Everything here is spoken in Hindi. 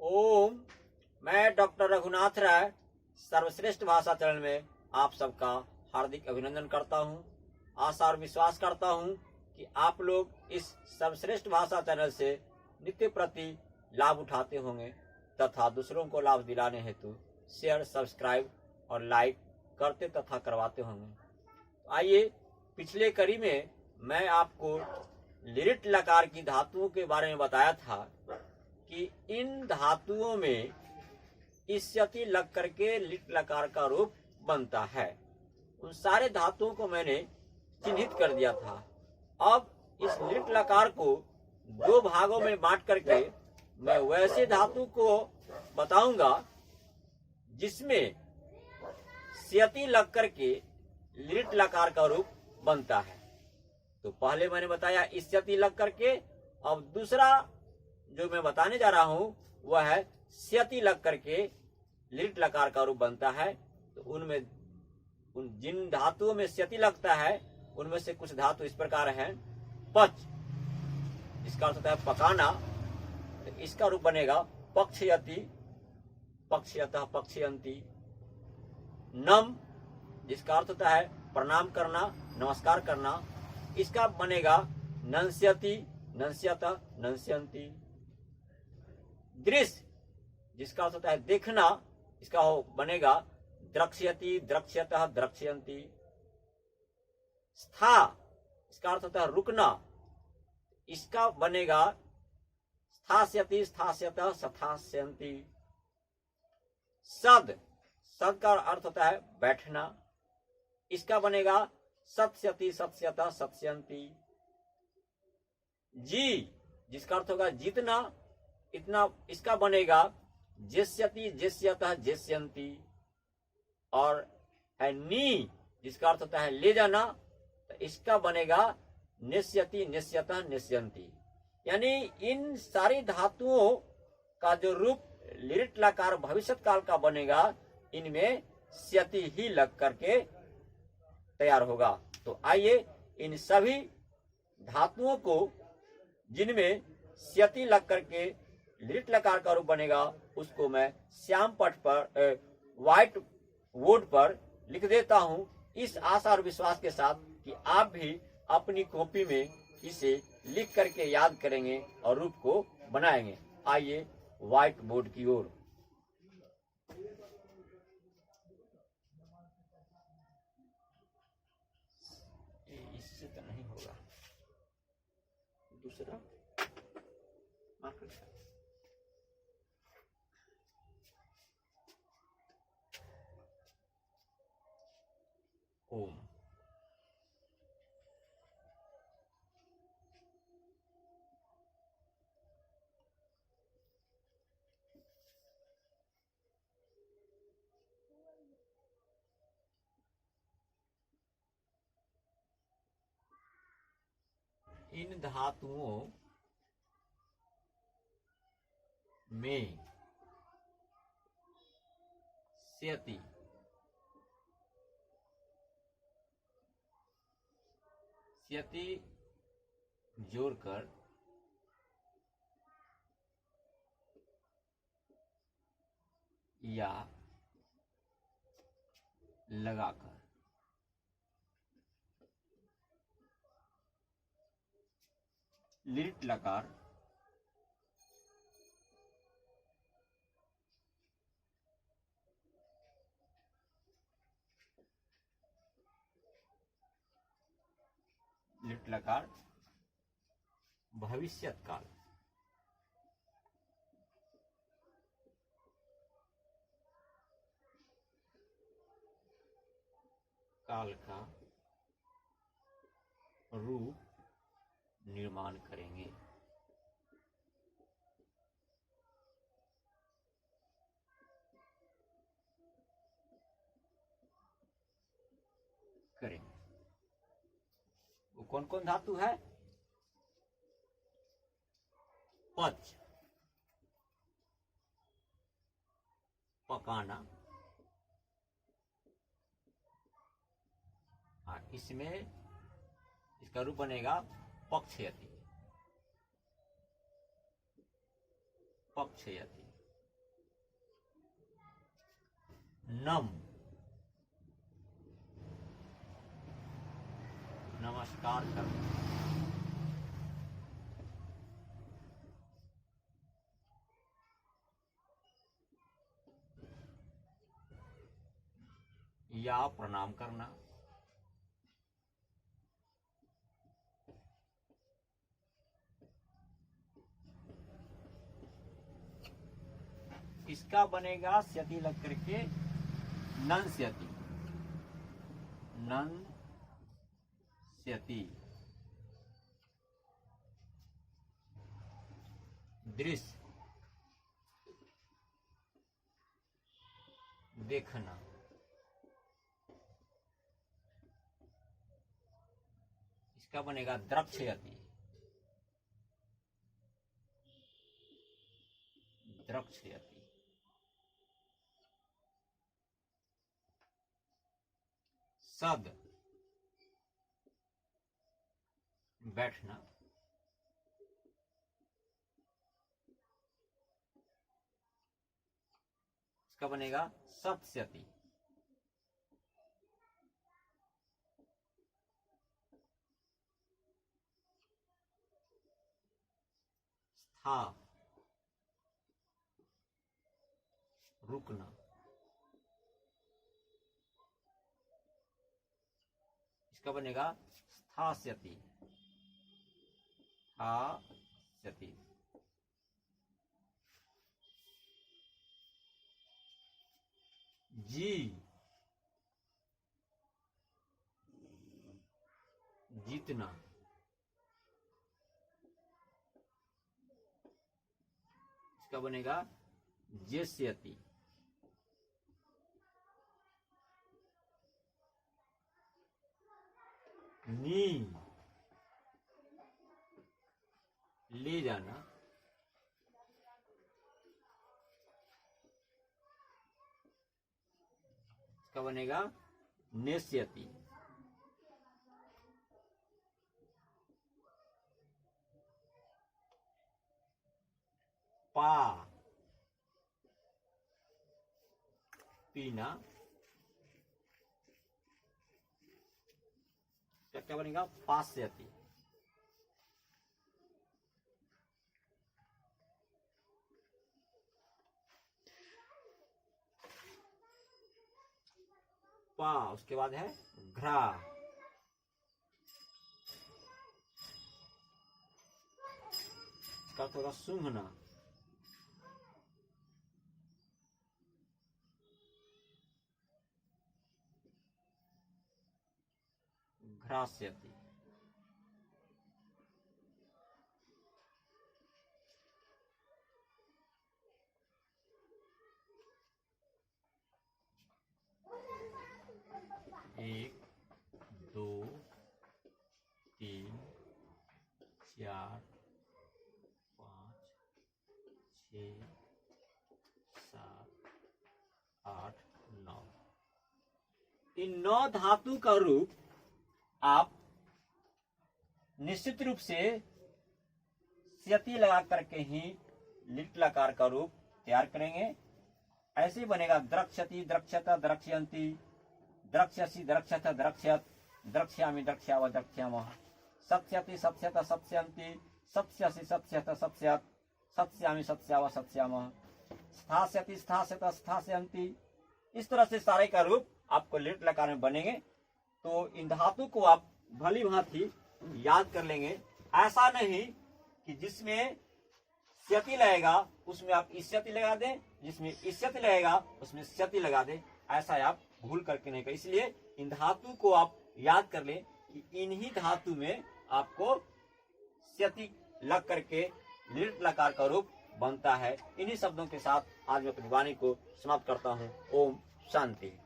ओम। मैं डॉक्टर रघुनाथ राय सर्वश्रेष्ठ भाषा चैनल में आप सबका हार्दिक अभिनंदन करता हूं। आशा और विश्वास करता हूं कि आप लोग इस सर्वश्रेष्ठ भाषा चैनल से नित्य प्रति लाभ उठाते होंगे तथा दूसरों को लाभ दिलाने हेतु शेयर, सब्सक्राइब और लाइक करते तथा करवाते होंगे। तो आइए, पिछले कड़ी में मैं आपको लिरिट लकार की धातुओं के बारे में बताया था कि इन धातुओं में इस्यति लग करके लिट लकार का रूप बनता है। उन सारे धातुओं को मैंने चिन्हित कर दिया था। अब इस लिट लकार को दो भागों में बांट करके मैं वैसे धातु को बताऊंगा जिसमें स्यति लग करके लिट लकार का रूप बनता है। तो पहले मैंने बताया इस्यति लग करके, अब दूसरा जो मैं बताने जा रहा हूं वह है स्यति लग करके लिट लकार का रूप बनता है। तो उनमें जिन धातुओं में स्यति लगता है उनमें से कुछ धातु इस प्रकार हैं। पच, इसका अर्थ होता है पकाना, तो इसका रूप बनेगा पक्षयति, पक्षयतः, पक्षयंती। नम, जिसका अर्थ होता है प्रणाम करना, नमस्कार करना, इसका बनेगा नंस्यति, नंस्यतः, नंस्यंती। दृश्य, जिसका अर्थ होता है देखना, इसका बनेगा द्रक्ष्यति, द्रक्ष्यतः, द्रक्ष्यंती। स्था, इसका अर्थ होता है रुकना, इसका बनेगा स्थास्यति, स्थास्यतः, स्थास्यन्ति। सद, सद का अर्थ होता है बैठना, इसका बनेगा सत्स्यति, सत्स्यतः, सत्स्यन्ति। जी, जिसका अर्थ होगा जीतना, इतना, इसका बनेगा जेस्यति, जेस्यतः, जेस्यन्ति। और है नी, जिसका अर्थ होता है ले जाना, तो इसका बनेगा नेस्यति, नेस्यतः, नेस्यन्ति। यानी इन सारी धातुओं का जो रूप लिरिट लकार भविष्यत काल का बनेगा, इनमें स्यति ही लग करके तैयार होगा। तो आइए, इन सभी धातुओं को जिनमें स्यति लग करके लिट लकार का रूप बनेगा उसको मैं श्याम पट पर, व्हाइट बोर्ड पर लिख देता हूं, इस आशा और विश्वास के साथ कि आप भी अपनी कॉपी में इसे लिख करके याद करेंगे और रूप को बनाएंगे। आइए व्हाइट बोर्ड की ओर। इससे तो नहीं होगा, दूसरा मार्कर। ओम। इन धातुओं में स्यति, स्यति जोड़कर या लगाकर लिट लकार लिट लकार भविष्यत काल काल का रूप निर्माण करेंगे। वो कौन कौन धातु है? पच, पकाना, इसमें इसका रूप बनेगा पक्षयति, पक्षयति। नम, नमस्कार करना। या प्रणाम करना। इसका बनेगा स्यति लग करके नन स्यति, नन स्यति। दृश्य, देखना। इसका बनेगा द्रक्ष्यति, द्रक्ष्यति। सद, बैठना। इसका बनेगा सत्स्यति, स्था, रुकना। इसका बनेगा स्थास्यति, स्थास्यति। जी, जीतना। इसका बनेगा जेस्यति, नी, ले जाना। इसका बनेगा नेस्यति, पा, पीना। क्या बनेगा पास्यति, पा। उसके बाद है घ्रा, इसका अर्थ होगा सूंघना। घ्रास्यति। एक, दो, तीन, चार, पाँच, 6, 7, 8, 9। इन 9 धातु का रूप आप निश्चित रूप से स्यति लगा करके ही लिट लकार का रूप तैयार करेंगे। ऐसे बनेगा द्रक्ष्यति, द्रक्ष्यत, द्रक्ष्यन्ति, द्रक्ष्यसि, द्रक्ष्यथ, द्रक्ष्यत, द्रक्ष्यामि, द्रक्ष्याव, द्रक्ष्यामः, सत्स्यति, सत्स्यत, सत्स्यन्ति, सत्स्यसि, सत्स्यथ, सत्स्यत, सत्स्यामि, सत्स्याव, सत्स्यामः, स्थास्यति, स्थास्यत, स्थास्यन्ति। इस तरह से सारे का रूप आपको लिट लकार में बनेंगे। तो इन धातु को आप भली भांति याद कर लेंगे। ऐसा नहीं कि जिसमें स्यति लगेगा उसमें आप इस्यति लगा दें, जिसमें इस्यति लगेगा उसमें स्यति लगा दें। ऐसा आप भूल करके नहीं करें। इसलिए इन धातु को आप याद कर लें कि इन्हीं धातु में आपको स्यति लग करके लिट लकार का रूप बनता है। इन्हीं शब्दों के साथ आज मैं अपनी वाणी को समाप्त करता हूँ। ओम शांति।